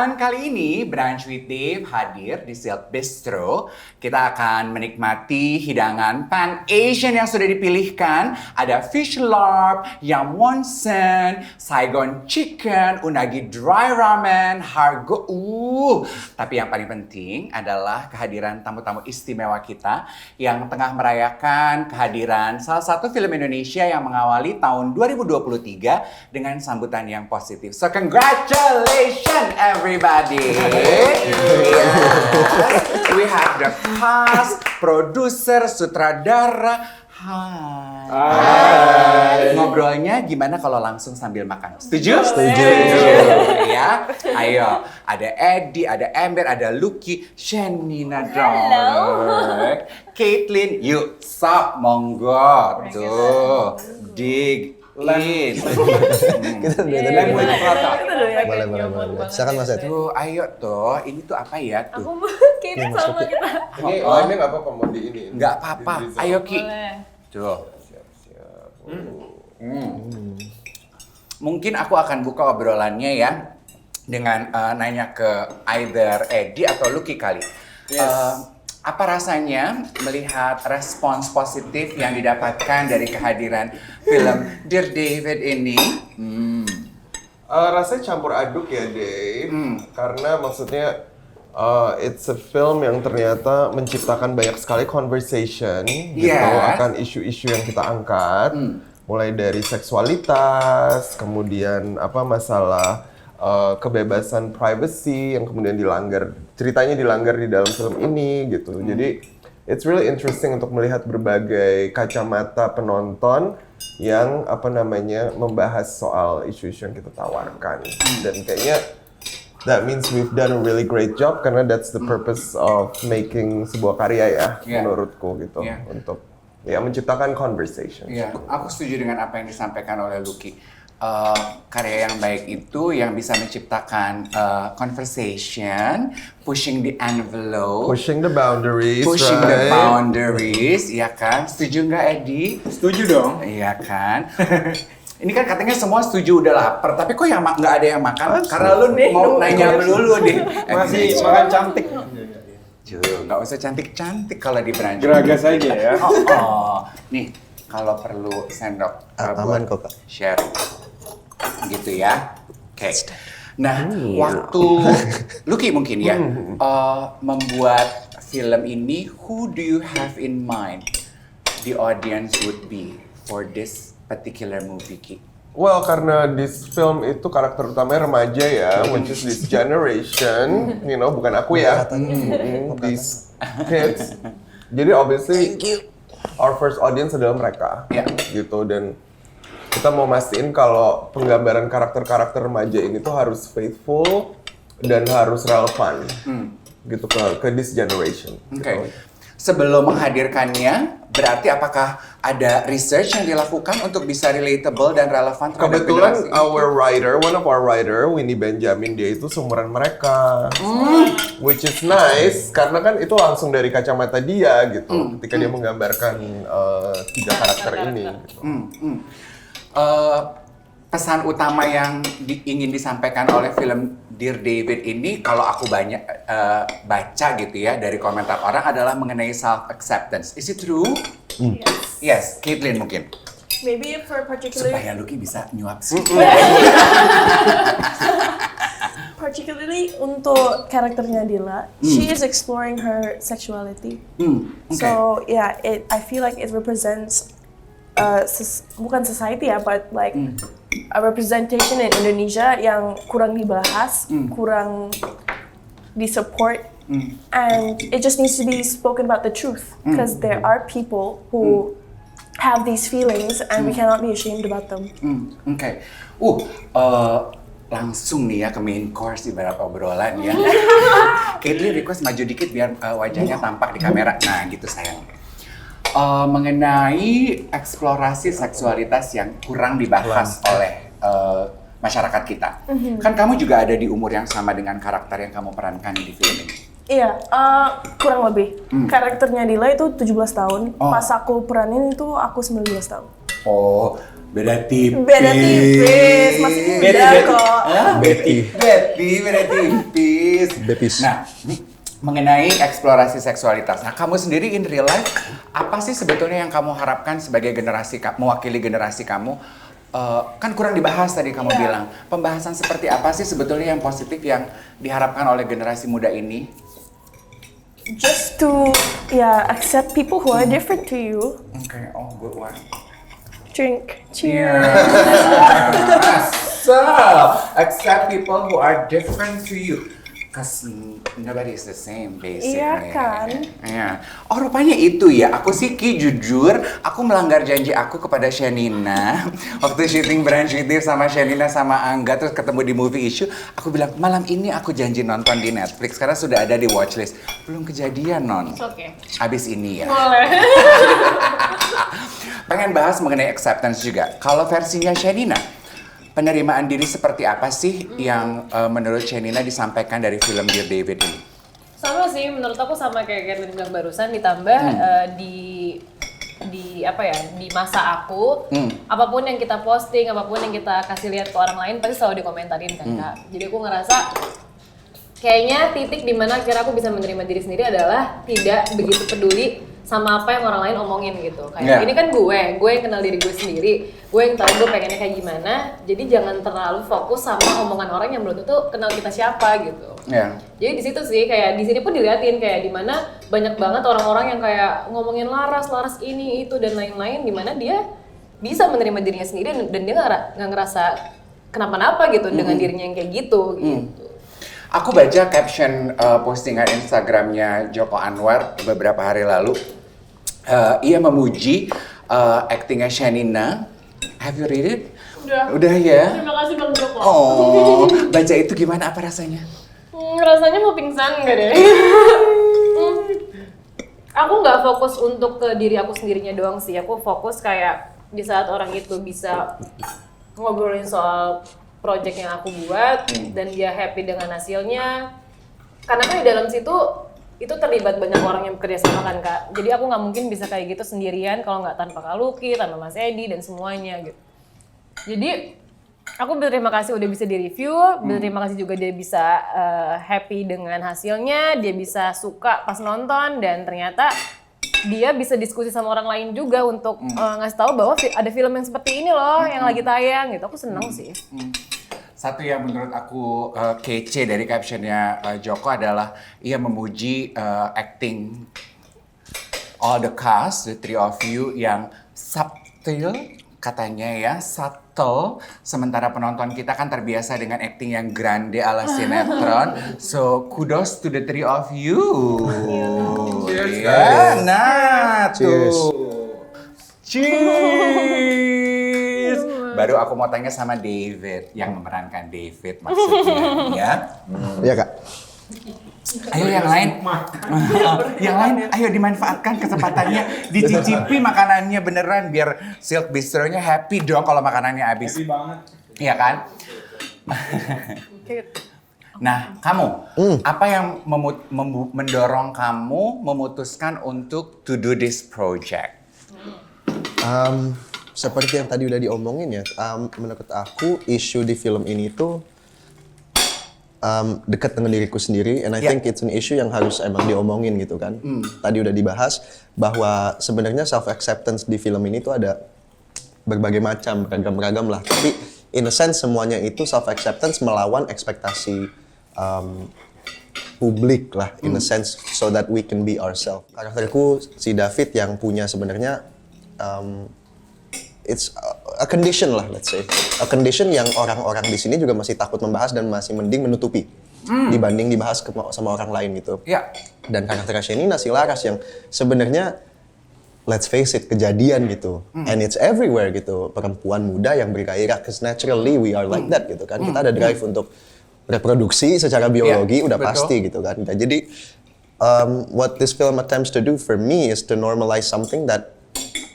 Dan kali ini Brunch with Dave hadir di Silk Bistro. Kita akan menikmati hidangan Pan Asian yang sudah dipilihkan. Ada fish larb, yam wonton, Saigon chicken, unagi dry ramen, hargo. Tapi yang paling penting adalah kehadiran tamu-tamu istimewa kita yang tengah merayakan kehadiran salah satu film Indonesia yang mengawali tahun 2023 dengan sambutan yang positif. So congratulations everybody. Yes. We have the cast, produser, sutradara. Hai. Ngobrolnya gimana kalau langsung sambil makan? Setuju? Setuju. Ya. Ayo, ada Eddie, ada Ember, ada Lucky, Shenina Dollar, Caitlin, yuk, sok, monggo. Tuh, dig in. Kita dari Boleh. Silakan Mas Ed. Tuh, ayo tuh. Ini tuh apa ya tuh? Aku kayak sama kita. Ini nggak apa-apa mau di ini. Nggak apa-apa. Ayo Ki. Boleh. Tuh. Mungkin aku akan buka obrolannya ya dengan nanya ke either Eddie atau Lucky kali. Apa rasanya melihat respons positif yang didapatkan dari kehadiran film Dear David ini? Rasanya campur aduk ya Dave, karena maksudnya it's a film yang ternyata menciptakan banyak sekali conversation gitu akan isu-isu yang kita angkat, mulai dari seksualitas, kemudian masalah kebebasan privacy yang kemudian ceritanya dilanggar di dalam film ini gitu. Jadi it's really interesting untuk melihat berbagai kacamata penonton yang membahas soal isu-isu yang kita tawarkan. Dan kayaknya that means we've done a really great job karena that's the purpose of making sebuah karya ya menurutku gitu, untuk menciptakan conversation. Iya, aku setuju dengan apa yang disampaikan oleh Lucky. Karya yang baik itu yang bisa menciptakan conversation, pushing the envelope, Pushing the boundaries, the boundaries, ya kan? Setuju nggak Eddie? Setuju dong. Iya kan? Ini kan katanya semua setuju udah lapar, tapi kok yang nggak ada yang makan? Karena lu mau nanya dulu deh. Masih makan cantik. Nggak usah cantik-cantik kalau di Brunch. Geragas aja ya. Nih, kalau perlu sendok Aman kok, Kak. share gitu ya. Oke. Nah, waktu Lucky mungkin ya membuat film ini, who do you have in mind the audience would be for this particular movie, Ki? Well, karena this film itu karakter utamanya remaja ya, which is this generation, bukan aku ya, these kids. Jadi obviously, our first audience adalah mereka, gitu. Dan kita mau mastiin kalau penggambaran karakter-karakter remaja ini tuh harus faithful dan harus relevan, gitu ke this generation. Oke. Sebelum menghadirkannya, berarti apakah ada research yang dilakukan untuk bisa relatable dan relevan terhadap Kebetulan generasi? one of our writer, Winnie Benjamin, dia itu seumuran mereka. Which is nice, karena kan itu langsung dari kacamata dia gitu, ketika dia menggambarkan tiga karakter ini. Gitu. Pesan utama yang ingin disampaikan oleh film Dear David ini, kalau aku banyak baca gitu ya dari komentar orang, adalah mengenai self-acceptance. Is it true? Yes, Caitlin mungkin. Maybe for particularly Supaya Lucky bisa nyuap sih. particularly untuk karakternya Dila, she is exploring her sexuality. So yeah, I feel like it represents bukan society ya, but like a representation in Indonesia yang kurang dibahas, kurang disupport, and it just needs to be spoken about the truth, because there are people who have these feelings and we cannot be ashamed about them. Oke. Langsung nih ya ke main course ibarat obrolan ya. Caitlin request maju dikit biar wajahnya tampak di kamera. Nah gitu sayang. Mengenai eksplorasi seksualitas yang kurang dibahas oleh masyarakat kita. Kan kamu juga ada di umur yang sama dengan karakter yang kamu perankan di film ini. Iya, kurang lebih. Karakternya Dila itu 17 tahun, pas aku peranin itu aku 19 tahun. Oh, beda tipis. Beda tipis, masih muda kok. Betty, beda tipis. Bepis. Nah, mengenai eksplorasi seksualitas. Nah, kamu sendiri in real life, apa sih sebetulnya yang kamu harapkan sebagai generasi, mewakili generasi kamu? Kan kurang dibahas tadi kamu bilang. Pembahasan seperti apa sih sebetulnya yang positif yang diharapkan oleh generasi muda ini? Just to accept people who are different to you. Okay, oh good one. Drink. Cheers. So, accept people who are different to you. Cause nobody is the same basically. Iya kan? Iya. Oh rupanya itu ya. Aku sih Ki jujur, aku melanggar janji aku kepada Shenina. Waktu syuting Brand Shitty sama Shenina sama Angga terus ketemu di movie issue, aku bilang malam ini aku janji nonton di Netflix karena sudah ada di watchlist. Belum kejadian non. Oke. Abis ini ya. Boleh. Pengen bahas mengenai acceptance juga. Kalau versinya Shenina, penerimaan diri seperti apa sih yang menurut Shenina disampaikan dari film Dear David ini? Sama sih, menurut aku sama kayak Kathleen bilang barusan, ditambah di masa aku, apapun yang kita posting, apapun yang kita kasih lihat ke orang lain pasti selalu dikomentarin kan Kak. Jadi aku ngerasa kayaknya titik dimana akhirnya aku bisa menerima diri sendiri adalah tidak begitu peduli sama apa yang orang lain omongin gitu. Kayak ini kan gue yang kenal diri gue sendiri, gue yang tahu gue pengennya kayak gimana. Jadi jangan terlalu fokus sama omongan orang yang belum tentu kenal kita siapa gitu. Jadi di situ sih kayak di sini pun diliatin kayak di mana banyak banget orang-orang yang kayak ngomongin laras ini itu dan lain-lain, di mana dia bisa menerima dirinya sendiri dan dia nggak ngerasa kenapa-napa gitu dengan dirinya yang kayak gitu. Aku baca caption postingan Instagramnya Joko Anwar beberapa hari lalu. Ia memuji actingnya Shenina. Have you read it? Udah ya? Terima kasih Bang Joko. Oh, baca itu gimana? Apa rasanya? Rasanya mau pingsan enggak deh? Aku nggak fokus untuk ke diri aku sendirinya doang sih. Aku fokus kayak di saat orang itu bisa ngobrolin soal project yang aku buat dan dia happy dengan hasilnya. Karena kan di dalam situ itu terlibat banyak orang yang bekerja sama kan Kak. Jadi aku nggak mungkin bisa kayak gitu sendirian kalau nggak tanpa Kak Luki, tanpa Mas Edi dan semuanya gitu. Jadi aku berterima kasih udah bisa di-review, berterima kasih juga dia bisa happy dengan hasilnya, dia bisa suka pas nonton dan ternyata dia bisa diskusi sama orang lain juga untuk ngasih tahu bahwa ada film yang seperti ini loh yang lagi tayang gitu. Aku seneng sih. Satu yang menurut aku kece dari captionnya Joko adalah ia memuji acting all the cast, the three of you yang subtle katanya ya, subtle. Sementara penonton kita kan terbiasa dengan acting yang grande ala sinetron. So kudos to the three of you. Cheers, Ya, guys. nah Cheers. tuh. Cheers. Baru aku mau tanya sama David yang memerankan David maksudnya ya. Iya Kak. Ayo yang lain. Yang lain ayo dimanfaatkan kesempatannya, dicicipi makanannya beneran biar Silk Bistro-nya happy dong kalau makanannya habis. Happy banget. Iya kan? Nah, kamu apa yang mendorong kamu memutuskan untuk to do this project? Seperti yang tadi udah diomongin ya, menurut aku isu di film ini tuh dekat dengan diriku sendiri, and I think it's an issue yang harus emang diomongin gitu kan. Tadi udah dibahas bahwa sebenarnya self acceptance di film ini tuh ada berbagai macam, beragam lah. Tapi in a sense semuanya itu self acceptance melawan ekspektasi publik lah, in a sense, so that we can be ourselves. Karakterku si David yang punya sebenarnya it's a condition lah, let's say. A condition yang orang-orang di sini juga masih takut membahas dan masih mending menutupi dibanding dibahas sama orang lain gitu. Ya. Dan karakter Shenina si Laras yang sebenarnya let's face it kejadian gitu. And it's everywhere gitu. Perempuan muda yang bergairah, cause naturally we are like that gitu kan. Kita ada drive untuk reproduksi secara biologi udah betul. pasti gitu kan. Nah, jadi what this film attempts to do for me is to normalize something that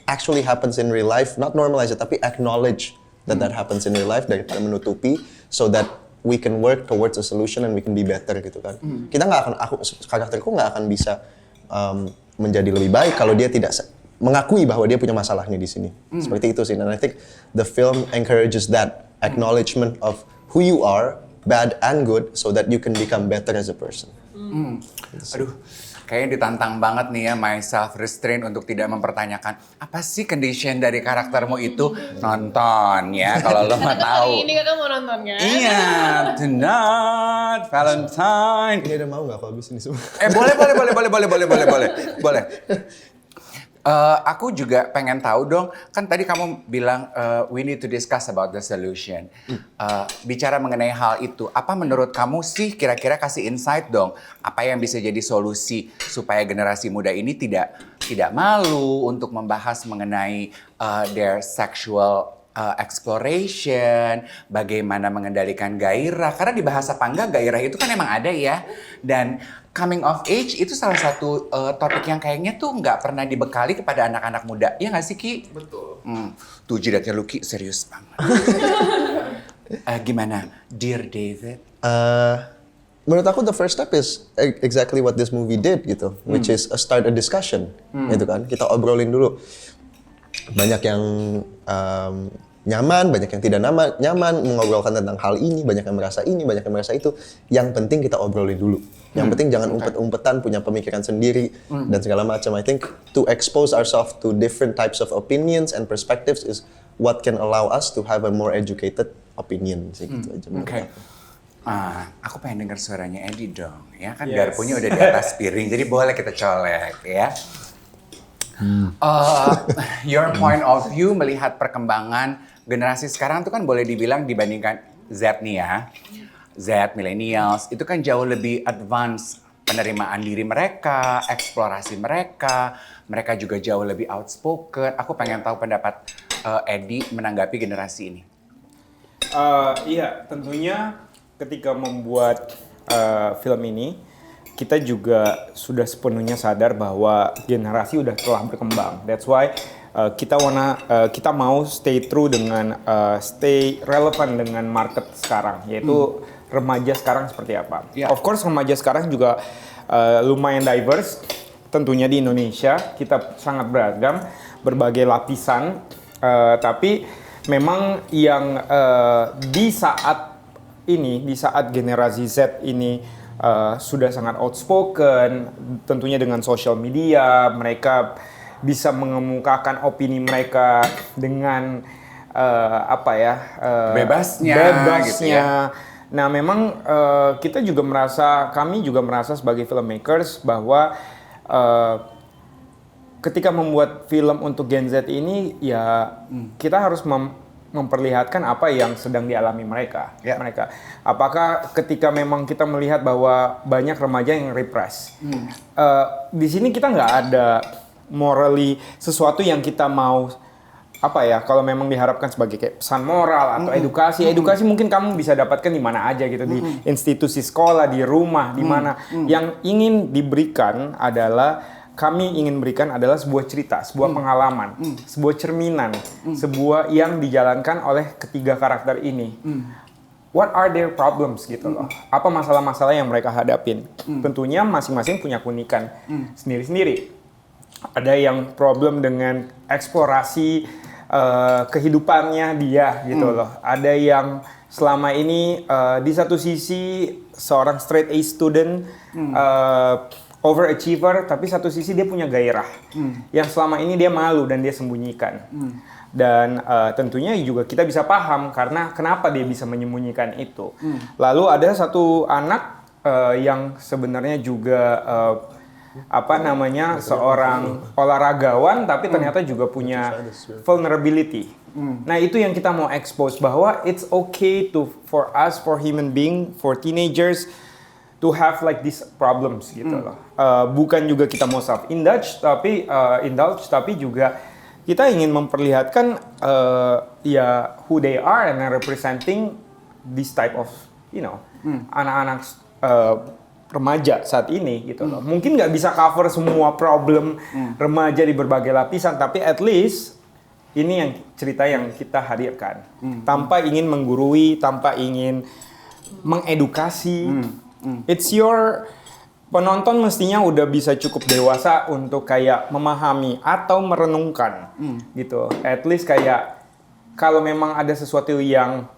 actually happens in real life, not normalize it, tapi acknowledge that that happens in real life daripada menutupi, so that we can work towards a solution and we can be better gitu kan. Kita nggak akan, karakterku nggak akan bisa menjadi lebih baik kalau dia tidak mengakui bahwa dia punya masalahnya di sini. Seperti itu sih. And I think the film encourages that acknowledgement of who you are, bad and good, so that you can become better as a person. Aduh, kayaknya ditantang banget nih ya my self restraint untuk tidak mempertanyakan apa sih condition dari karaktermu itu. Nonton ya kalau lo mau tahu. Ini kakak mau nontonnya? Iya, tonight Valentine. Ini ada mau nggak aku habisin ini semua? Boleh. Aku juga pengen tahu dong, kan tadi kamu bilang we need to discuss about the solution. Bicara mengenai hal itu, apa menurut kamu sih kira-kira kasih insight dong, apa yang bisa jadi solusi supaya generasi muda ini tidak malu untuk membahas mengenai their sexual exploration, bagaimana mengendalikan gairah, karena di bahasa Pangga gairah itu kan emang ada ya, dan coming of age itu salah satu topik yang kayaknya tuh nggak pernah dibekali kepada anak-anak muda, ya nggak sih Ki? Betul. Tuh jidatnya lu Ki serius banget. Gimana, Dear David? Menurut aku the first step is exactly what this movie did gitu, which is start a discussion, gitu kan. Kita obrolin dulu. Banyak yang nyaman, banyak yang tidak nyaman mengobrolkan tentang hal ini, banyak yang merasa ini, banyak yang merasa itu. Yang penting kita obrolin dulu. Yang penting jangan umpet-umpetan, punya pemikiran sendiri dan segala macam. I think to expose ourselves to different types of opinions and perspectives is what can allow us to have a more educated opinion sih gitu aja. Oke. Aku pengen dengar suaranya Edi dong, ya kan garpunya udah di atas piring, jadi boleh kita colek ya. Your point of view melihat perkembangan generasi sekarang tuh kan boleh dibilang dibandingkan Z nih ya, Z, millennials, itu kan jauh lebih advance penerimaan diri mereka, eksplorasi mereka juga jauh lebih outspoken. Aku pengen tahu pendapat Edi menanggapi generasi ini. Iya, tentunya ketika membuat film ini, kita juga sudah sepenuhnya sadar bahwa generasi udah telah berkembang. That's why kita mau stay true dengan stay relevant dengan market sekarang, yaitu remaja sekarang seperti apa. Yeah. Of course remaja sekarang juga lumayan diverse. Tentunya di Indonesia kita sangat beragam, berbagai lapisan. Tapi memang yang di saat generasi Z ini sudah sangat outspoken, tentunya dengan social media, mereka bisa mengemukakan opini mereka dengan bebasnya. Gitu ya. Nah, memang kami juga merasa sebagai filmmakers bahwa ketika membuat film untuk Gen Z ini, ya kita harus memperlihatkan apa yang sedang dialami mereka. Apakah ketika memang kita melihat bahwa banyak remaja yang repress, di sini kita nggak ada morally sesuatu yang kita mau kalau memang diharapkan sebagai kayak pesan moral atau edukasi mungkin kamu bisa dapatkan di mana aja gitu, di institusi sekolah, di rumah, di mana. Yang ingin diberikan adalah sebuah cerita, sebuah pengalaman, sebuah cerminan, sebuah yang dijalankan oleh ketiga karakter ini. What are their problems gitu loh? Apa masalah-masalah yang mereka hadapin? Tentunya masing-masing punya keunikan sendiri-sendiri. Ada yang problem dengan eksplorasi kehidupannya dia gitu loh. Ada yang selama ini di satu sisi seorang straight A student, overachiever, tapi satu sisi dia punya gairah yang selama ini dia malu dan dia sembunyikan. Dan tentunya juga kita bisa paham karena kenapa dia bisa menyembunyikan itu. Lalu ada satu anak yang sebenarnya juga seorang olahragawan tapi ternyata juga punya vulnerability. Nah, itu yang kita mau expose bahwa it's okay for human being, for teenagers to have like these problems gitu loh. Bukan juga kita mau self-indulge tapi juga kita ingin memperlihatkan who they are and representing this type of anak-anak remaja saat ini gitu loh. Mungkin nggak bisa cover semua problem remaja di berbagai lapisan, tapi at least ini yang cerita yang kita hadirkan. Tanpa ingin menggurui, tanpa ingin mengedukasi. It's your penonton mestinya udah bisa cukup dewasa untuk kayak memahami atau merenungkan gitu. At least kayak kalau memang ada sesuatu yang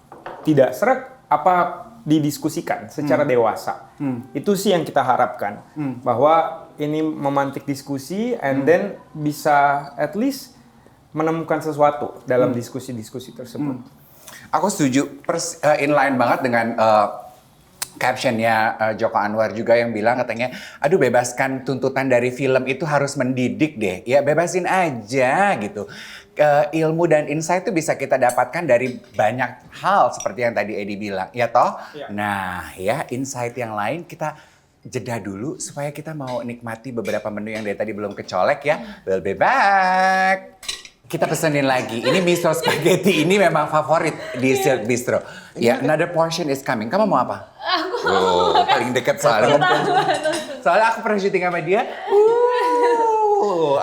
tidak sreg, apa didiskusikan secara dewasa. Itu sih yang kita harapkan. Bahwa ini memantik diskusi and then bisa at least menemukan sesuatu dalam diskusi-diskusi tersebut. Aku setuju, inline banget dengan captionnya Joko Anwar juga yang bilang katanya, aduh bebaskan tuntutan dari film itu harus mendidik deh, ya bebasin aja gitu. Ilmu dan insight itu bisa kita dapatkan dari banyak hal seperti yang tadi Edi bilang, ya toh? Ya. Nah ya insight yang lain kita jeda dulu supaya kita mau nikmati beberapa menu yang dari tadi belum kecolek ya. We'll be back. Kita pesenin lagi. Ini miso spaghetti ini memang favorit di Silk Bistro. Ya, another portion is coming. Kamu mau apa? Aku paling dekat soalnya. Soalnya aku pernah syuting sama dia.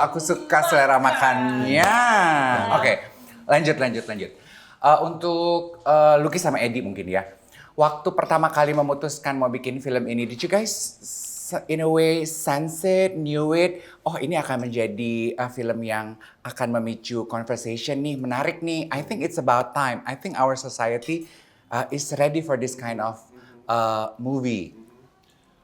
Aku suka selera makannya. Oke, lanjut. Untuk Lucky sama Edi mungkin ya. Waktu pertama kali memutuskan mau bikin film ini, did you guys in a way sense it, knew it, oh ini akan menjadi film yang akan memicu conversation nih, menarik nih. I think it's about time. I think our society is ready for this kind of movie.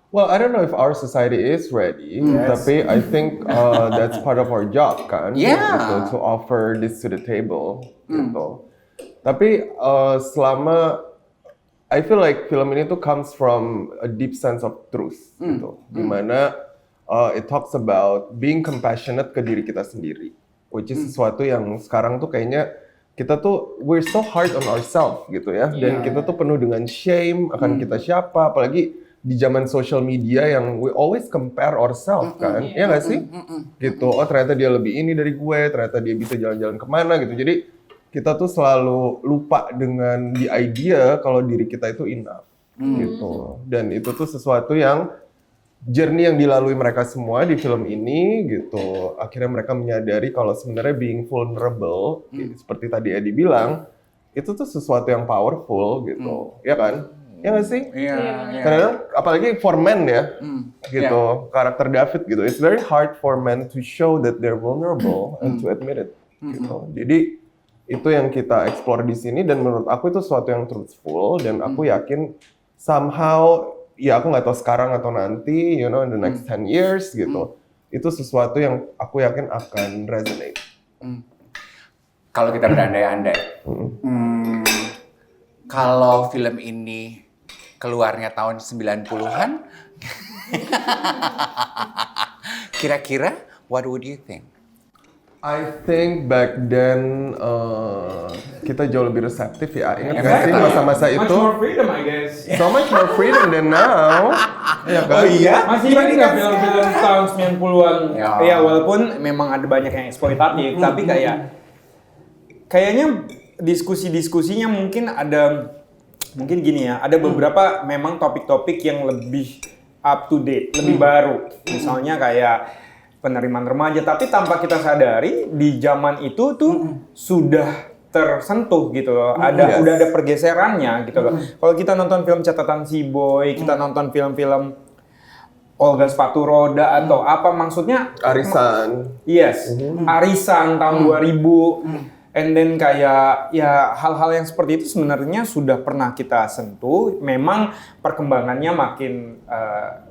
Well, I don't know if our society is ready, tapi I think that's part of our job kan, gitu, to offer this to the table, gitu. Tapi selama I feel like film ini tuh comes from a deep sense of truth, gitu. Dimana it talks about being compassionate ke diri kita sendiri, which is sesuatu yang sekarang tuh kayaknya kita tuh we're so hard on ourselves gitu ya, dan kita tuh penuh dengan shame akan kita siapa, apalagi di zaman social media yang we always compare ourselves kan, ya nggak sih? Gitu, oh ternyata dia lebih ini dari gue, ternyata dia bisa jalan-jalan kemana gitu, jadi kita tuh selalu lupa dengan the idea kalau diri kita itu enough, gitu. Dan itu tuh sesuatu yang journey yang dilalui mereka semua di film ini, gitu. Akhirnya mereka menyadari kalau sebenarnya being vulnerable, seperti tadi Edi bilang, itu tuh sesuatu yang powerful, gitu. Ya kan? Ya nggak sih? Iya. Kadang-kadang, apalagi for men ya, gitu. Karakter David gitu. It's very hard for men to show that they're vulnerable and to admit it, gitu. Jadi itu yang kita explore di sini, dan menurut aku itu sesuatu yang truthful, dan aku yakin somehow, ya aku nggak tahu sekarang atau nanti, you know, in the next 10 years gitu, itu sesuatu yang aku yakin akan resonate. Kalau kita berandai-andai, kalau film ini keluarnya tahun 90-an, kira-kira what would you think? I think back then kita jauh lebih reseptif ya. Ingat nggak sih masa-masa itu? Much more freedom, I guess. So much more freedom than now. Ya kan? Oh iya? Masih ingat nggak film-film tahun 90-an? Ya. Ya, walaupun memang ada banyak yang eksploitatif, tapi kayaknya diskusi-diskusinya mungkin gini ya, ada beberapa memang topik-topik yang lebih up to date, lebih baru. Misalnya kayak penerimaan remaja, tapi tanpa kita sadari di zaman itu tuh sudah tersentuh gitu loh. Udah ada pergeserannya gitu loh. Kalau kita nonton film Catatan Si Boy, kita nonton film-film Olga Sepatu Roda atau apa, maksudnya Arisan. Yes, Arisan tahun 2000. And then kayak ya hal-hal yang seperti itu sebenarnya sudah pernah kita sentuh. Memang perkembangannya makin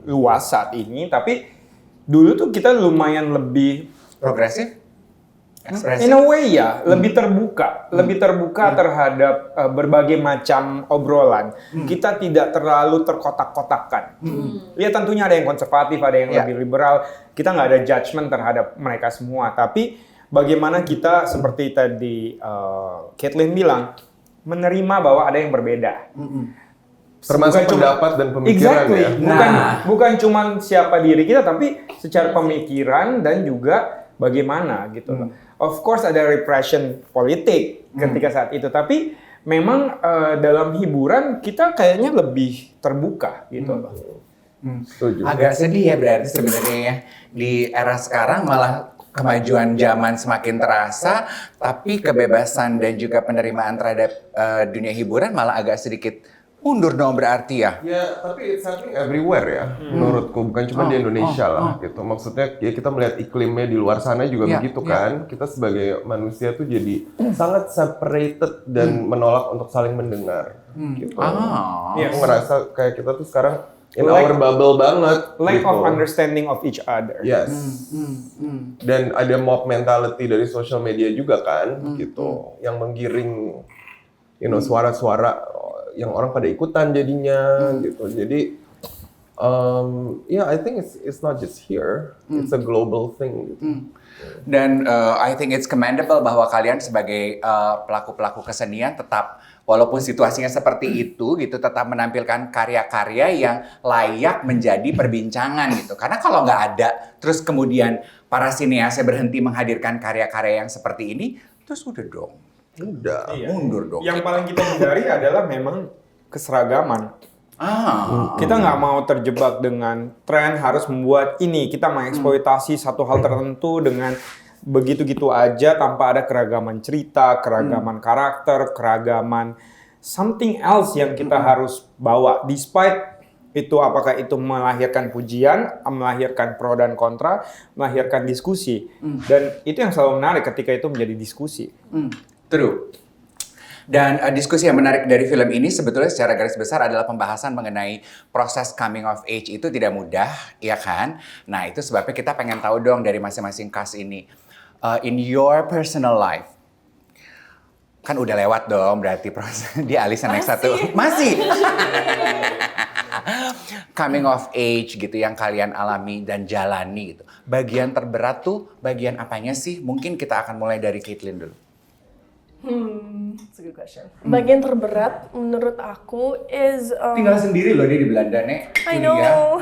luas saat ini, tapi dulu tuh kita lumayan lebih Progresif? Ekspresif? in a way ya, lebih terbuka terhadap berbagai macam obrolan. Kita tidak terlalu terkotak-kotakkan. Ya tentunya ada yang konservatif, ada yang lebih liberal. Kita nggak ada judgement terhadap mereka semua. Tapi bagaimana kita seperti tadi Caitlin bilang, menerima bahwa ada yang berbeda. Termasuk pendapat dan pemikiran ya. Bukan cuma siapa diri kita, tapi secara pemikiran dan juga bagaimana gitu loh. Of course ada repression politik ketika saat itu, tapi memang dalam hiburan kita kayaknya lebih terbuka gitu loh. Agak sedih ya berarti sebenarnya ya. Di era sekarang malah kemajuan zaman semakin terasa, tapi kebebasan dan juga penerimaan terhadap dunia hiburan malah agak sedikit Mundur dong berarti ya. Ya, tapi it's happening everywhere ya, menurutku. Bukan cuma di Indonesia lah gitu. Maksudnya ya kita melihat iklimnya di luar sana juga begitu kan. Kita sebagai manusia tuh jadi sangat separated dan menolak untuk saling mendengar gitu. Aku ngerasa kayak kita tuh sekarang in our bubble banget. Lack gitu. of understanding of each other. Yes. Dan ada mob mentality dari social media juga kan, gitu, yang menggiring, suara-suara yang orang pada ikutan jadinya, gitu. Jadi, I think it's not just here, it's a global thing. Gitu. Dan I think it's commendable bahwa kalian sebagai pelaku-pelaku kesenian tetap walaupun situasinya seperti itu gitu tetap menampilkan karya-karya yang layak menjadi perbincangan gitu. Karena kalau nggak ada terus kemudian para sineasnya berhenti menghadirkan karya-karya yang seperti ini, terus udah dong. Udah. Mundur dong. Yang paling kita hindari adalah memang keseragaman. Kita nggak mau terjebak dengan tren harus membuat ini, kita mengeksploitasi satu hal tertentu dengan begitu-gitu aja tanpa ada keragaman cerita, keragaman karakter, keragaman something else yang kita harus bawa. Despite itu apakah itu melahirkan pujian, melahirkan pro dan kontra, melahirkan diskusi. Dan itu yang selalu menarik ketika itu menjadi diskusi. True. Dan diskusi yang menarik dari film ini sebetulnya secara garis besar adalah pembahasan mengenai proses coming of age itu tidak mudah, ya kan? Nah itu sebabnya kita pengen tahu dong dari masing-masing cast ini. In your personal life, kan udah lewat dong berarti proses di Alisa Next satu. Masih? Coming of age gitu yang kalian alami dan jalani gitu. Bagian terberat tuh bagian apanya sih? Mungkin kita akan mulai dari Caitlyn dulu. That's a good question. Bagian terberat menurut aku is Tinggal sendiri loh dia di Belanda, Nek. I know.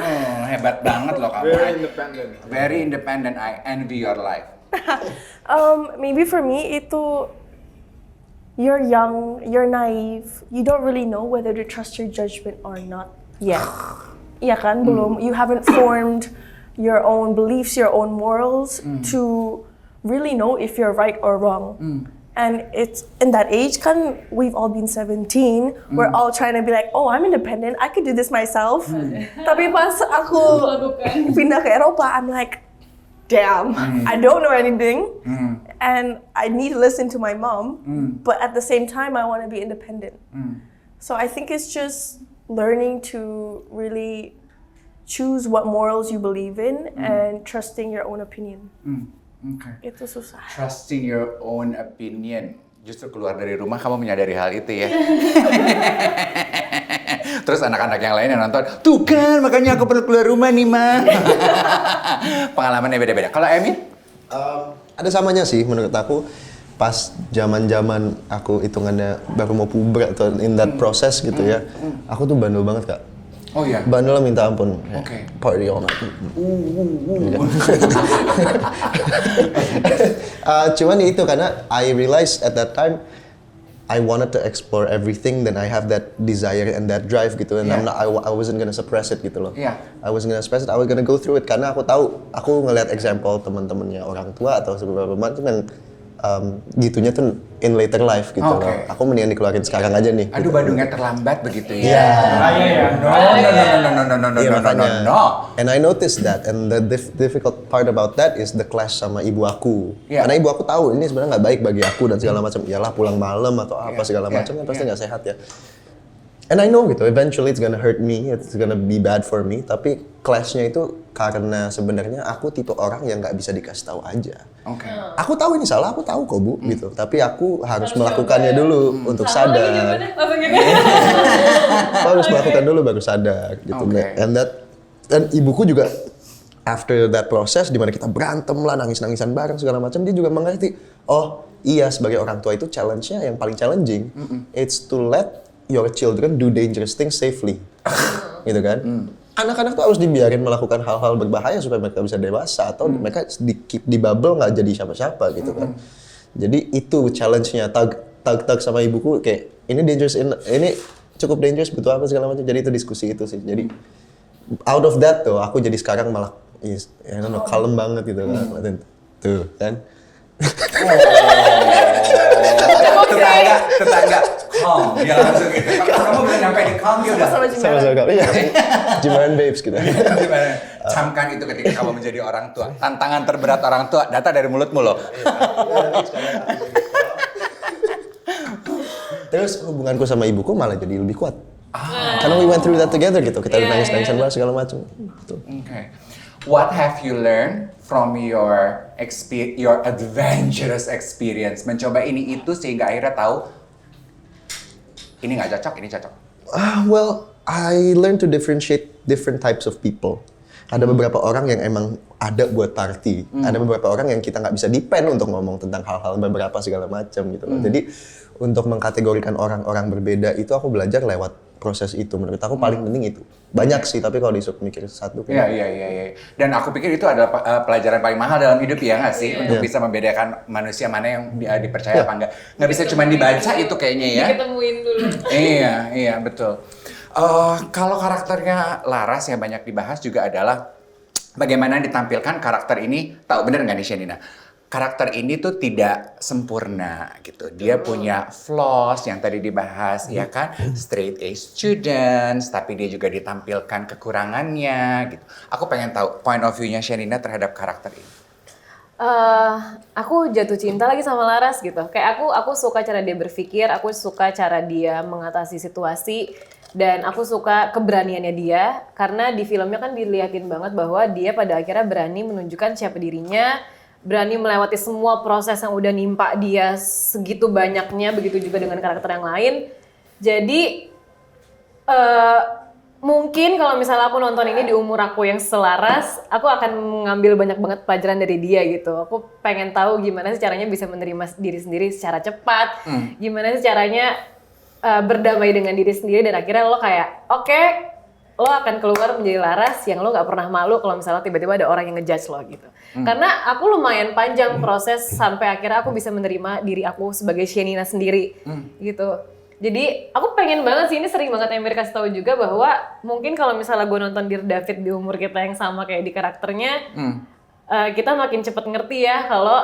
Hebat banget loh kamu. Very independent. Very independent. I envy your life. Maybe for me itu you're young, you're naive, you don't really know whether to trust your judgment or not yet. Iya kan, belum. You haven't formed your own beliefs, your own morals to really know if you're right or wrong. And it's in that age, kan we've all been 17. We're all trying to be like, oh, I'm independent. I could do this myself. Tapi pas aku pindah ke Eropa, I'm like, damn, I don't know anything, and I need to listen to my mom. But at the same time, I want to be independent. So I think it's just learning to really choose what morals you believe in and trusting your own opinion. Okay. Itu susah. Trusting your own opinion. Justru keluar dari rumah kamu menyadari hal itu ya. Terus anak-anak yang lain yang nonton, tuh kan makanya aku perlu keluar rumah nih Ma. Pengalamannya beda-beda. Kalau Emin? Ada samanya sih menurut aku. Pas zaman-zaman aku hitungannya baru mau puber atau in that process gitu ya. Aku tuh bandel banget Kak. Oh iya? Bandel minta ampun. Oke. Party all night. Cuman itu karena I realized at that time I wanted to explore everything, then I have that desire and that drive gitu, and I wasn't gonna suppress it gitu loh. I wasn't gonna suppress it, I was gonna go through it karena aku tahu, aku ngelihat example teman-temannya orang tua atau beberapa macam yang gitunya tuh in later life gitu loh. Aku mendingan dikeluarin sekarang aja nih. Aduh, gitu. Badungnya terlambat begitu ya. No. And I noticed that, and the difficult part about that is the clash sama ibu aku. Karena ibu aku tahu ini sebenarnya nggak baik bagi aku dan segala macam. Iyalah pulang malam atau apa segala macam kan pasti nggak sehat ya. And I know gitu, eventually it's gonna hurt me, it's gonna be bad for me. Tapi clashnya itu karena sebenarnya aku tipe orang yang nggak bisa dikasih tahu aja. Aku tahu ini salah, aku tahu kok Bu, gitu. Tapi aku harus melakukannya dulu untuk sadar. Aku harus melakukan dulu baru sadar, gitu. Dan ibuku juga after that process di mana kita berantem lah, nangis-nangisan bareng segala macam, dia juga mengerti. Oh iya, sebagai orang tua itu challenge-nya yang paling challenging, it's to let your children do dangerous things safely, gitu kan? Anak-anak tuh harus dibiarin melakukan hal-hal berbahaya supaya mereka bisa dewasa atau mereka keep di bubble nggak jadi siapa-siapa gitu kan. Jadi itu challenge-nya tag sama ibuku kayak ini dangerous, ini cukup dangerous butuh apa segala macam. Jadi itu diskusi itu sih. Jadi out of that tuh aku jadi sekarang malah kalem banget gitu kan. Tuh kan. Tetangga calm. Dia langsung gitu. Kalau kamu belum nyampe di calm, dia udah Sama Jimbaran. Sama-sama kali. Iya. Jimaran babes gitu. gimana? Camkan itu ketika kamu menjadi orang tua. Tantangan terberat orang tua, data dari mulutmu loh. Terus hubunganku sama ibuku malah jadi lebih kuat. Karena we went through that together gitu. Kita Iya, nangis-nangisan iya. banget segala macam. Gitu. Okay. What have you learned from your adventurous experience? Mencoba ini itu sehingga akhirnya tahu ini nggak cocok, ini cocok. Well, I learned to differentiate different types of people. Ada beberapa orang yang emang ada buat party. Ada beberapa orang yang kita nggak bisa depend untuk ngomong tentang hal-hal beberapa segala macam gitu loh. Jadi untuk mengkategorikan orang-orang berbeda itu aku belajar lewat proses itu. Menurut aku paling penting itu. Banyak sih, tapi kalau disuruh mikir satu. Iya. Dan aku pikir itu adalah pelajaran paling mahal dalam hidup ya nggak sih? Untuk bisa membedakan manusia mana yang dipercaya apa enggak. Nggak bisa cuma dibaca itu kayaknya ya. Diketemuin dulu. Iya, betul. Kalau karakternya Laras yang banyak dibahas juga adalah bagaimana ditampilkan karakter ini, tahu bener nggak nih Shenina? Karakter ini tuh tidak sempurna gitu. Dia punya flaws yang tadi dibahas, ya kan? Straight A students, tapi dia juga ditampilkan kekurangannya gitu. Aku pengen tahu point of view-nya Shenina terhadap karakter ini. Aku jatuh cinta lagi sama Laras gitu. Kayak aku suka cara dia berpikir, aku suka cara dia mengatasi situasi, dan aku suka keberaniannya dia. Karena di filmnya kan dilihatin banget bahwa dia pada akhirnya berani menunjukkan siapa dirinya, berani melewati semua proses yang udah nimpa dia segitu banyaknya, begitu juga dengan karakter yang lain. Jadi mungkin kalau misalnya aku nonton ini di umur aku yang selaras, aku akan mengambil banyak banget pelajaran dari dia gitu. Aku pengen tahu gimana sih caranya bisa menerima diri sendiri secara cepat, gimana sih caranya berdamai dengan diri sendiri, dan akhirnya lo kayak oke, lo akan keluar menjadi Laras yang lo nggak pernah malu kalau misalnya tiba-tiba ada orang yang ngejudge lo gitu. Karena aku lumayan panjang proses sampai akhirnya aku bisa menerima diri aku sebagai Shenina sendiri gitu. Jadi aku pengen banget sih, ini sering banget Emir kasih tahu juga bahwa mungkin kalau misalnya gue nonton Dear David di umur kita yang sama kayak di karakternya, kita makin cepet ngerti ya kalau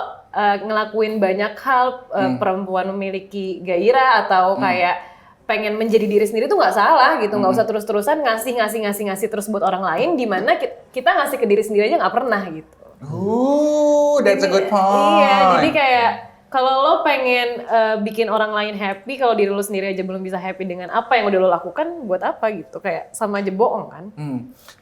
ngelakuin banyak hal, perempuan memiliki gairah atau kayak pengen menjadi diri sendiri tuh nggak salah gitu, nggak usah terus-terusan ngasih terus buat orang lain, dimana kita ngasih ke diri sendiri aja nggak pernah gitu. That's a good point. Iya, jadi kayak kalau lo pengen bikin orang lain happy, kalau diri lo sendiri aja belum bisa happy dengan apa yang udah lo lakukan, buat apa gitu? Kayak sama aja bohong kan?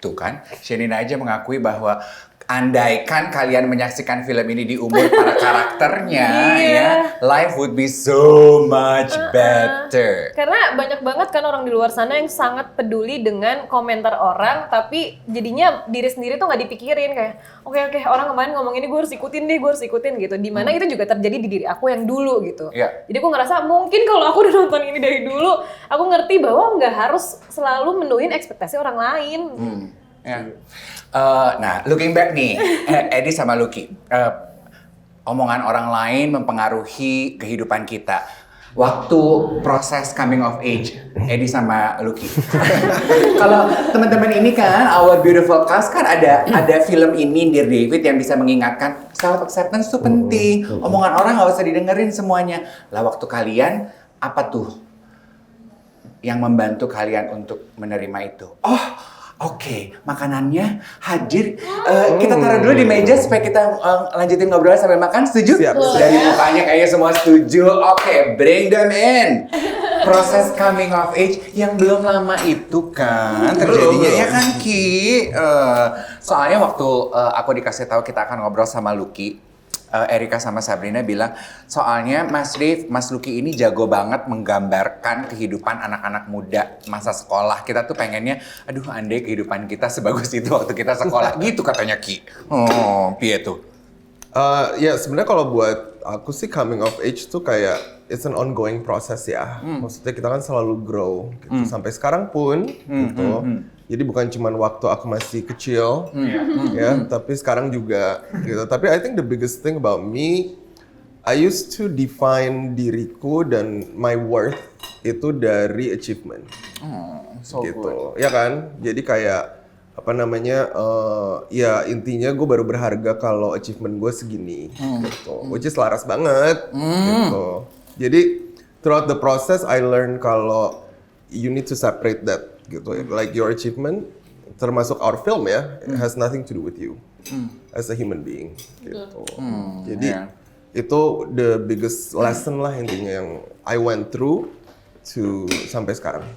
Tuh kan, Shenina aja mengakui bahwa andaikan kalian menyaksikan film ini di umur para karakternya, ya, life would be so much better. Karena banyak banget kan orang di luar sana yang sangat peduli dengan komentar orang, tapi jadinya diri sendiri tuh nggak dipikirin, kayak oke, orang kemarin ngomong ini gue harus ikutin gitu. Dimana itu juga terjadi di diri aku yang dulu gitu. Iya. Jadi aku ngerasa mungkin kalau aku udah nonton ini dari dulu, aku ngerti bahwa nggak harus selalu menuhin ekspektasi orang lain. Ya. Nah, looking back nih, Edi sama Lucky, omongan orang lain mempengaruhi kehidupan kita. Waktu proses coming of age, Edi sama Lucky. Kalau teman-teman ini kan, our beautiful cast kan ada film ini Dear David yang bisa mengingatkan self acceptance itu penting. Omongan orang nggak usah didengerin semuanya. Lah waktu kalian apa tuh yang membantu kalian untuk menerima itu? Oke, makanannya hadir. Kita taruh dulu di meja supaya kita lanjutin ngobrol sampai makan. Setuju? Siap. Dari mukanya kayaknya semua setuju. Oke, bring them in. Proses coming of age yang belum lama itu kan terjadinya ya kan Ki. Soalnya waktu aku dikasih tahu kita akan ngobrol sama Lucky, Erika sama Sabrina bilang, soalnya Mas Rif, Mas Lucky ini jago banget menggambarkan kehidupan anak-anak muda masa sekolah. Kita tuh pengennya, aduh andai kehidupan kita sebagus itu waktu kita sekolah. Gitu katanya Ki. Piye tuh? Ya sebenarnya kalau buat aku sih coming of age tuh kayak it's an ongoing process ya. Maksudnya kita kan selalu grow gitu. Sampai sekarang pun gitu. Jadi bukan cuma waktu aku masih kecil ya, tapi sekarang juga gitu. Tapi I think the biggest thing about me, I used to define diriku dan my worth itu dari achievement. So Gitu. Ya kan? Jadi kayak apa namanya, ya intinya gue baru berharga kalau achievement gue segini gitu, which is laras banget gitu. Jadi throughout the process I learn kalau you need to separate that gitu. Like your achievement, termasuk our film ya, it has nothing to do with you as a human being gitu. Jadi itu the biggest lesson lah intinya yang I went through to sampai sekarang.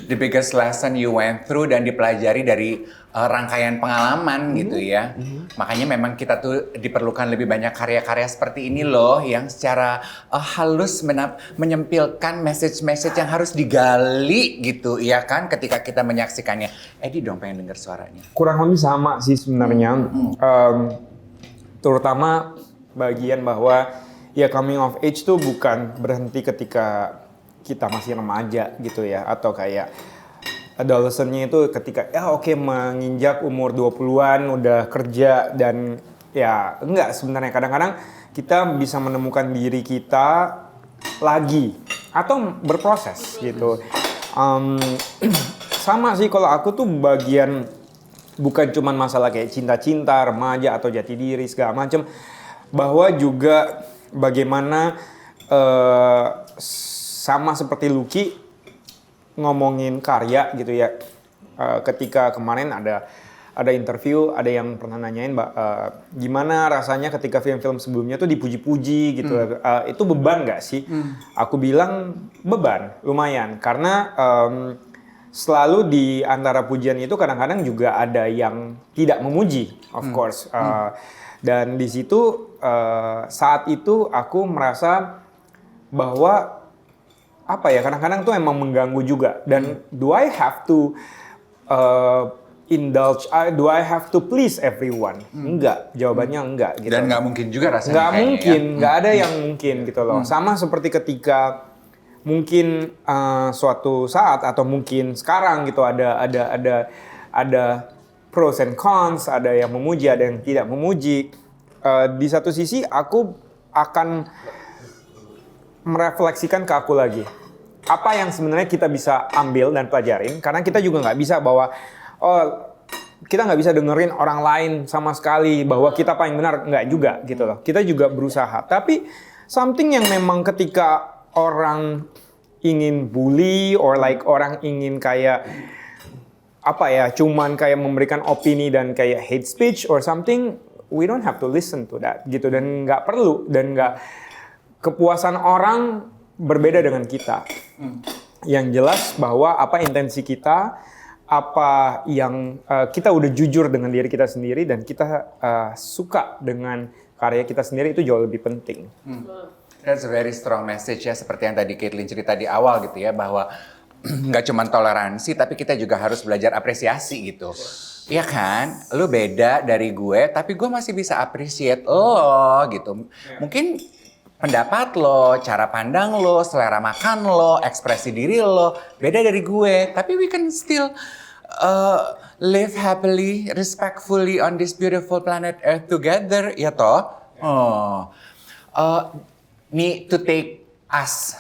The biggest lesson you went through dan dipelajari dari rangkaian pengalaman gitu ya. Makanya memang kita tuh diperlukan lebih banyak karya-karya seperti ini loh yang secara halus menyempilkan message-message yang harus digali gitu ya kan ketika kita menyaksikannya. Edi dong pengen dengar suaranya. Kurang lebih sama sih sebenarnya. Terutama bagian bahwa ya coming of age tuh bukan berhenti ketika kita masih remaja gitu ya, atau kayak adolescentnya itu ketika menginjak umur 20-an udah kerja dan ya enggak, sebenarnya kadang-kadang kita bisa menemukan diri kita lagi atau berproses gitu. Sama sih kalau aku tuh bagian bukan cuman masalah kayak cinta-cinta, remaja atau jati diri segala macam, bahwa juga bagaimana sama seperti Lucky ngomongin karya gitu ya. Ketika kemarin ada interview, ada yang pernah nanyain gimana rasanya ketika film-film sebelumnya tuh dipuji-puji gitu. Itu beban nggak sih? Aku bilang beban, lumayan. Karena selalu di antara pujian itu kadang-kadang juga ada yang tidak memuji, of course. Dan di situ saat itu aku merasa bahwa kadang-kadang tuh emang mengganggu juga. Dan do I have to indulge? Do I have to please everyone? Enggak, jawabannya enggak. Gitu. Dan nggak mungkin juga rasanya. Nggak mungkin, nggak ada yang mungkin gitu loh. Sama seperti ketika mungkin suatu saat atau mungkin sekarang gitu ada pros and cons, ada yang memuji, ada yang tidak memuji. Di satu sisi aku akan merefleksikan ke aku lagi. Apa yang sebenarnya kita bisa ambil dan pelajarin, karena kita juga nggak bisa bahwa kita nggak bisa dengerin orang lain sama sekali bahwa kita paling benar, nggak juga gitu loh. Kita juga berusaha. Tapi something yang memang ketika orang ingin bully or like orang ingin kayak cuman kayak memberikan opini dan kayak hate speech or something, we don't have to listen to that gitu, dan nggak perlu, dan nggak, kepuasan orang berbeda dengan kita. Yang jelas bahwa apa intensi kita, apa yang kita udah jujur dengan diri kita sendiri dan kita suka dengan karya kita sendiri, itu jauh lebih penting. That's a very strong message ya, seperti yang tadi Caitlyn cerita di awal gitu ya, bahwa nggak cuma toleransi tapi kita juga harus belajar apresiasi gitu. Iya kan, lu beda dari gue tapi gue masih bisa appreciate lo gitu. Mungkin pendapat lo, cara pandang lo, selera makan lo, ekspresi diri lo beda dari gue, tapi we can still live happily, respectfully on this beautiful planet Earth together, ya toh? Nih to take us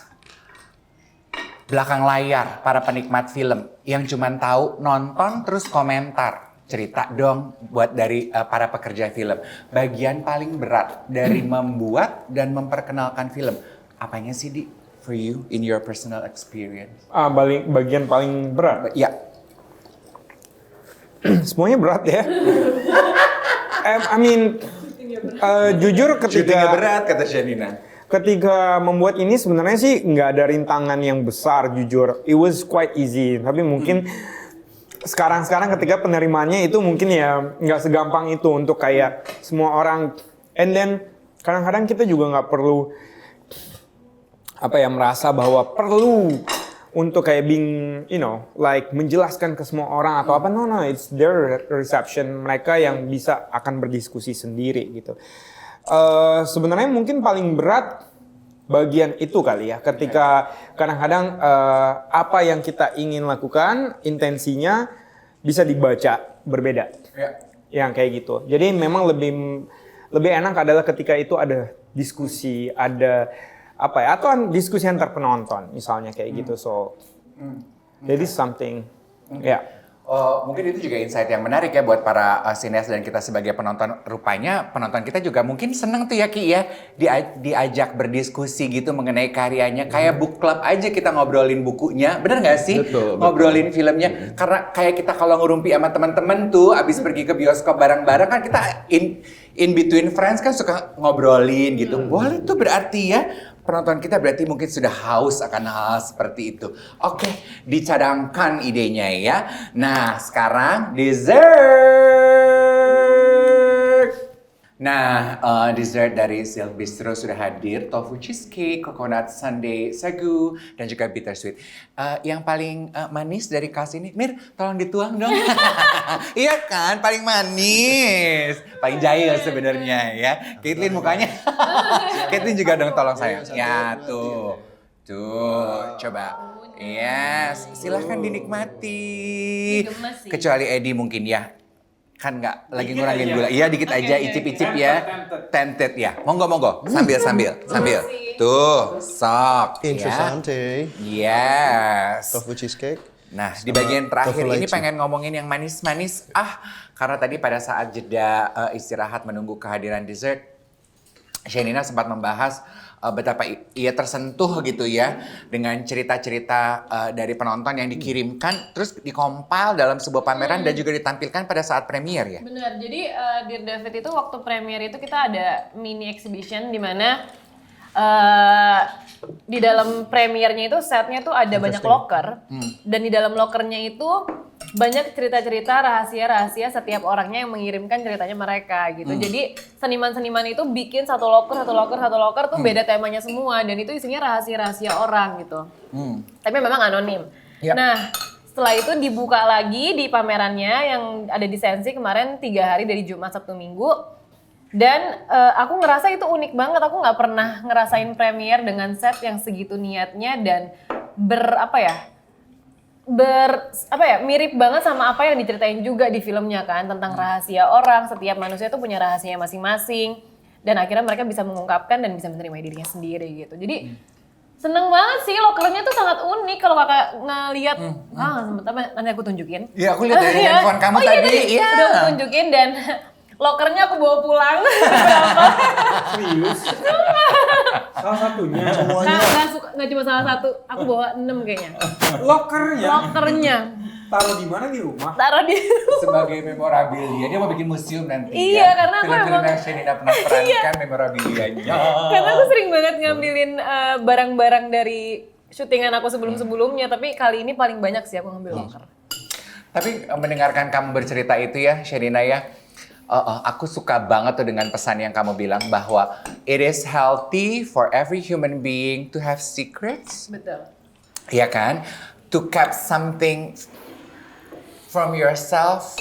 belakang layar, para penikmat film yang cuman tahu nonton terus komentar. Cerita dong buat dari para pekerja film. Bagian paling berat dari membuat dan memperkenalkan film. Apanya sih, Di? For you, in your personal experience? Bagian paling berat? Ya. Semuanya berat ya. Jujur ketika... Syutingnya berat, kata Shanina. Ketika membuat ini sebenarnya sih nggak ada rintangan yang besar, jujur. It was quite easy. Tapi mungkin... Sekarang ketika penerimaannya itu mungkin ya nggak segampang itu untuk kayak semua orang. And then kadang-kadang kita juga nggak perlu merasa bahwa perlu untuk kayak being, like menjelaskan ke semua orang atau apa. No, it's their reception. Mereka yang bisa akan berdiskusi sendiri gitu. Sebenarnya mungkin paling berat bagian itu kali ya, ketika kadang-kadang apa yang kita ingin lakukan, intensinya bisa dibaca berbeda, yang kayak gitu. Jadi memang lebih enak adalah ketika itu ada diskusi, ada atau diskusi antar penonton, misalnya kayak gitu. So, that is something, Mungkin itu juga insight yang menarik ya buat para sineas dan kita sebagai penonton. Rupanya penonton kita juga mungkin seneng tuh ya Ki ya diajak berdiskusi gitu mengenai karyanya. Kayak book club aja kita ngobrolin bukunya, bener nggak sih? Betul. Ngobrolin filmnya. Karena kayak kita kalau ngerumpi sama teman-teman tuh, abis pergi ke bioskop bareng-bareng kan kita in between friends kan suka ngobrolin gitu. Boleh tuh berarti ya. Penonton kita berarti mungkin sudah haus akan hal seperti itu. Oke, dicadangkan idenya ya. Nah, sekarang dessert. Nah, dessert dari Silk Bistro sudah hadir. Tofu cheesecake, coconut sundae sagu, dan juga bittersweet. Yang paling manis dari kas ini, Mir, tolong dituang dong. Iya kan, paling manis. Paling jahil sebenarnya ya. Caitlyn mukanya. Caitlyn juga dong tolong saya. Ya, tuh. Tuh, coba. Yes, silahkan dinikmati. Gemes sih. Kecuali Eddie mungkin ya. Kan nggak lagi ngurangin gula. Iya dikit aja, icip-icip ya. Tented ya. Monggo. Sambil. Tuh, sok. Ya. Interessante. Yes. Tofu cheesecake. Nah, di bagian terakhir tofu ini lychee. pengen ngomongin yang manis-manis. Karena tadi pada saat jeda istirahat menunggu kehadiran dessert, Shenina sempat membahas betapa ia tersentuh gitu ya dengan cerita-cerita dari penonton yang dikirimkan terus dikompil dalam sebuah pameran dan juga ditampilkan pada saat premier ya. Benar, jadi Dear David itu waktu premier itu kita ada mini exhibition di mana di dalam premiernya itu setnya tuh ada banyak locker dan di dalam lockernya itu banyak cerita-cerita rahasia-rahasia setiap orangnya yang mengirimkan ceritanya mereka gitu. Jadi seniman-seniman itu bikin satu locker tuh beda temanya semua dan itu isinya rahasia-rahasia orang gitu. Tapi memang anonim. Ya. Nah, setelah itu dibuka lagi di pamerannya yang ada di Sensi kemarin 3 hari dari Jumat, Sabtu, Minggu. Dan aku ngerasa itu unik banget. Aku nggak pernah ngerasain premier dengan set yang segitu niatnya dan mirip banget sama apa yang diceritain juga di filmnya kan tentang rahasia orang. Setiap manusia tuh punya rahasianya masing-masing dan akhirnya mereka bisa mengungkapkan dan bisa menerima dirinya sendiri gitu. Jadi seneng banget sih, lokernya tuh sangat unik kalau kakak ngeliat. Nanti aku tunjukin. Iya, aku lihat dari handphone kamu tadi. Iya. Udah aku tunjukin dan lokernya aku bawa pulang. Serius? Salah satunya. Nggak cuma salah satu, aku bawa 6 kayaknya. Lokernya taruh di mana di rumah? Taruh di Sebagai memorabilia, dia mau bikin museum nanti. Iya, ya. karena aku film-film emang- yang Shenina pernah perankan memorabilianya. Karena aku sering banget ngambilin barang-barang dari syutingan aku sebelum-sebelumnya, tapi kali ini paling banyak sih aku ngambil loker. Tapi mendengarkan kamu bercerita itu ya, Shenina ya, aku suka banget tuh dengan pesan yang kamu bilang bahwa it is healthy for every human being to have secrets, Betul. ya kan? To keep something from yourself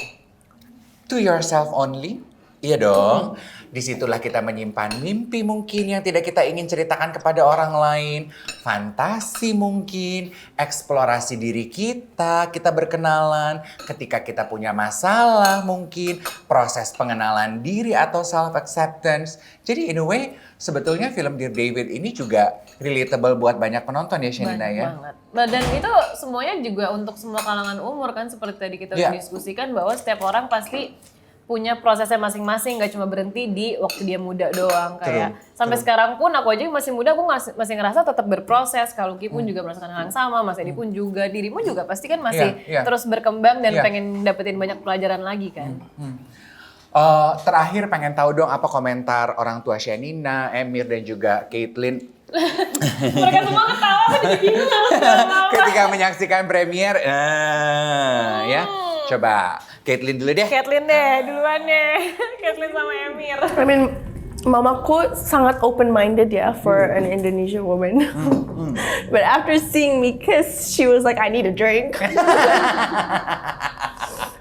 to yourself only. Iya dong. Disitulah kita menyimpan mimpi mungkin yang tidak kita ingin ceritakan kepada orang lain. Fantasi mungkin, eksplorasi diri kita berkenalan. Ketika kita punya masalah mungkin, proses pengenalan diri atau self-acceptance. Jadi in a way, sebetulnya film Dear David ini juga relatable buat banyak penonton ya Shenina Banyak ya. banget. Dan itu semuanya juga untuk semua kalangan umur kan, seperti tadi kita Iya. diskusikan bahwa setiap orang pasti punya prosesnya masing-masing, nggak cuma berhenti di waktu dia muda doang. Kayak sampai sekarang pun aku aja masih muda, aku masih ngerasa tetap berproses. Kalau Ki pun juga merasakan hal yang sama, Mas Edi pun juga, dirimu juga pasti kan masih Iya, iya. terus berkembang dan Iya. pengen dapetin banyak pelajaran lagi kan. Terakhir pengen tahu dong apa komentar orang tua Shenina, Emir dan juga Caitlyn Mereka semua ketawa, aku jadi bingung harus ngomong apa. ketika menyaksikan premier. Ya, coba Caitlyn dulu deh. Kathleen deh, duluan deh. Kathleen sama Emir. I mean, mamaku sangat open-minded ya for an Indonesian woman. But after seeing me kiss, she was like, I need a drink.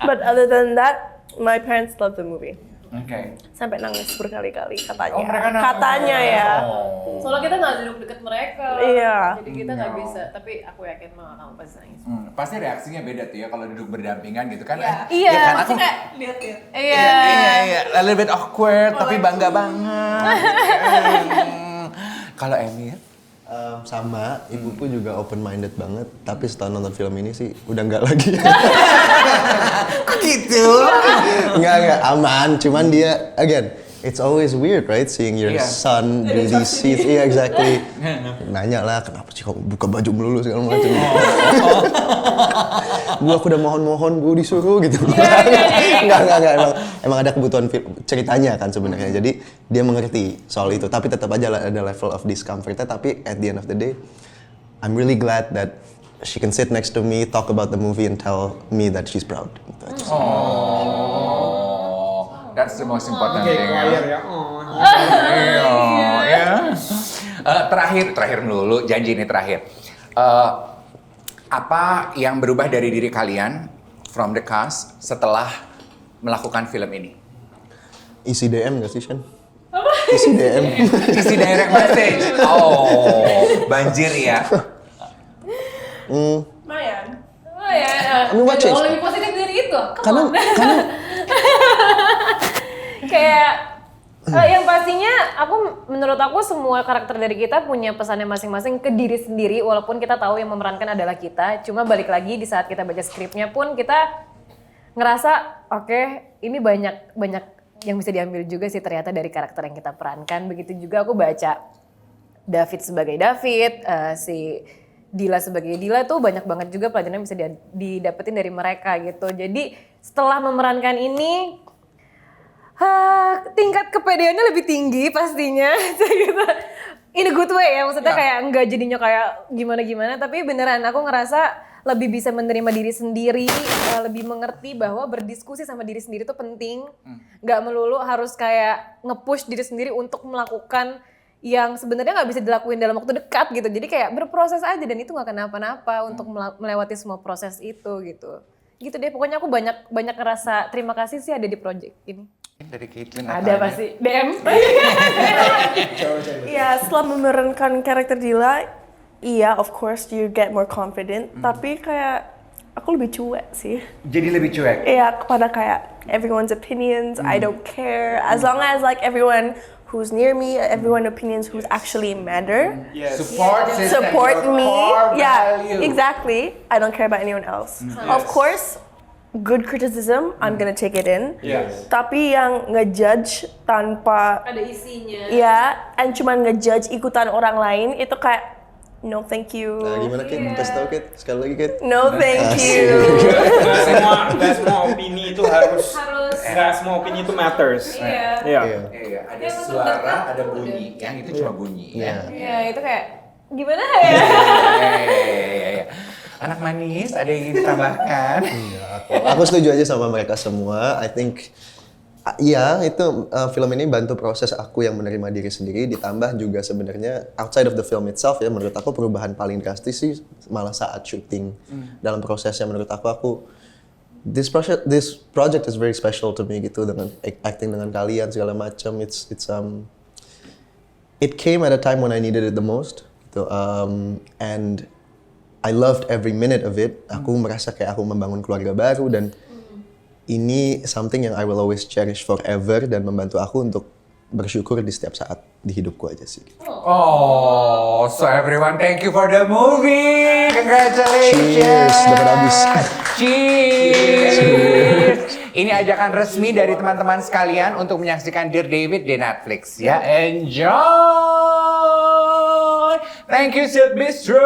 But other than that, my parents love the movie. Oke. Sampai nangis berkali-kali katanya. Oh, mereka nangis. Katanya ya. Soalnya kita nggak duduk deket mereka. Iya. Jadi kita nggak bisa. Tapi aku yakin mama kamu pasti nangis. Pasti reaksinya beda tuh ya kalau duduk berdampingan gitu kan. Iya, kan pasti aku kayak Lihat-lihat. iya. iya, a little bit awkward tapi bangga banget. Kalau Emir, Sama, ibuku juga open minded banget. Tapi setelah nonton film ini sih udah nggak lagi. Kok gitu? Nggak aman. Cuman dia, again, it's always weird, right? Seeing your Iya. son do these scenes. Iya, exactly. Nanya lah, kenapa sih kamu buka baju melulu segala macam. Bu, aku udah mohon-mohon, Bu, disuruh gitu. Nggak. Emang ada kebutuhan ceritanya kan sebenarnya. Jadi dia mengerti soal itu. Tapi tetap aja ada level of discomfortnya. Tapi at the end of the day, I'm really glad that she can sit next to me, talk about the movie, and tell me that she's proud. Gitu aja sih. That's the most important thing. ya. Terakhir melulu, janji ini terakhir. Apa yang berubah dari diri kalian from the cast setelah melakukan film ini? Isi DM nggak sih, Shan? Isi DM. Isi direct message. Oh, banjir ya. Lumayan. Oh ya, mean, what ada changed? lebih positif dari itu. Karena Kayak yang pastinya menurut aku semua karakter dari kita punya pesannya masing-masing ke diri sendiri walaupun kita tahu yang memerankan adalah kita. Cuma balik lagi di saat kita baca skripnya pun kita ngerasa oke, ini banyak yang bisa diambil juga sih ternyata dari karakter yang kita perankan. Begitu juga aku baca David sebagai David, si Dila sebagai Dila tuh banyak banget juga pelajaran yang bisa didapetin dari mereka gitu. Jadi setelah memerankan ini tingkat kepedeannya lebih tinggi pastinya gitu. In a good way ya, maksudnya kayak enggak jadinya kayak gimana-gimana, tapi beneran aku ngerasa lebih bisa menerima diri sendiri, lebih mengerti bahwa berdiskusi sama diri sendiri itu penting. Nggak melulu harus kayak nge-push diri sendiri untuk melakukan yang sebenarnya nggak bisa dilakuin dalam waktu dekat gitu. Jadi kayak berproses aja dan itu nggak kenapa-napa untuk melewati semua proses itu gitu. Gitu deh, pokoknya aku banyak ngerasa terima kasih sih ada di project ini. Dari Caitlyn Ada pasti DM. Iya, setelah memerankan karakter Dila, iya of course you get more confident. Tapi kayak aku lebih cuek sih. Jadi lebih cuek. Iya, kepada kayak everyone's opinions, I don't care. As long as like everyone who's near me, everyone's opinions who's actually matter. Support system, Support your me. core Yeah, value. exactly. I don't care about anyone else. Of course, good criticism, I'm gonna take it in. Tapi yang ngejudge tanpa Ada isinya. ya, and cuman ngejudge ikutan orang lain itu kayak no thank you. Nah, gimana Kit? Kasih tau Kit, sekali lagi Kit. No thank you. Nggak semua opini itu harus. Nggak semua opini itu matters. Iya. Iya. Iya, ada suara, ada bunyi. Yang itu cuma bunyi ya. Ya itu kayak gimana ya? Iya. Anak manis, ada yang ingin ditambahkan? Aku setuju aja sama mereka semua. I think, iya itu film ini bantu proses aku yang menerima diri sendiri. Ditambah juga sebenarnya outside of the film itself ya, menurut aku perubahan paling drastis sih malah saat syuting. Dalam prosesnya menurut aku this project is very special to me gitu, dengan acting dengan kalian segala macam. It came at a time when I needed it the most gitu. And I loved every minute of it. Aku merasa kayak aku membangun keluarga baru dan ini something yang I will always cherish forever dan membantu aku untuk bersyukur di setiap saat di hidupku aja sih. Oh, so everyone thank you for the movie. Congratulations. Cheers, dapat habis. Cheers. Ini ajakan resmi dari teman-teman sekalian untuk menyaksikan Dear David di Netflix ya. Enjoy. Thank you Silk Bistro.